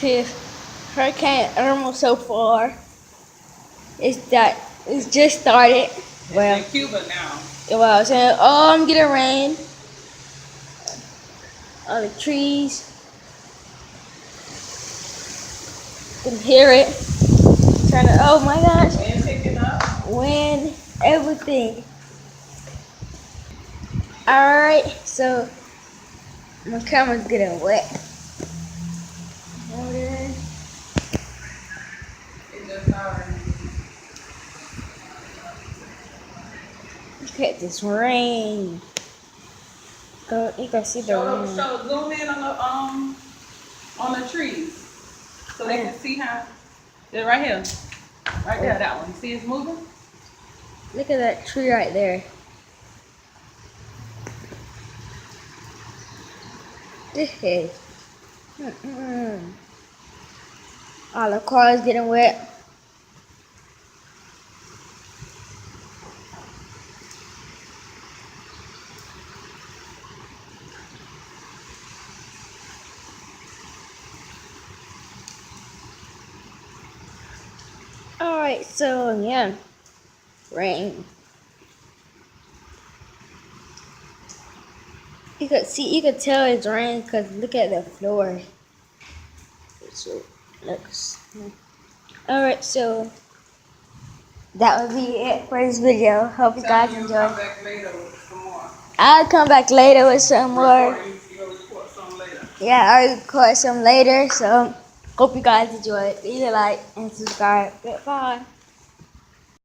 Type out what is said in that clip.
to Hurricane Irma so far. It's just started. Well, It's in Cuba now. well, saying, oh, I'm getting rain. All the trees. You can hear it. Trying to, oh my gosh. Wind picking up. Wind, everything. Alright, so my camera's getting wet. It just started. Look at this rain. Go, you can see the rain. So zoom in on the trees so they can see how. They're right here, right there. That one. You see it's moving. Look at that tree right there. This is. All the cars getting wet. Alright, so yeah, rain. You could tell it's rain because look at the floor. So looks. Alright, so that would be it for this video. Hope you guys enjoyed. Come back later with some more. I'll come back later with some more. You'll report some later. Yeah, I'll record some later. So hope you guys enjoyed. Leave a like and subscribe. Goodbye.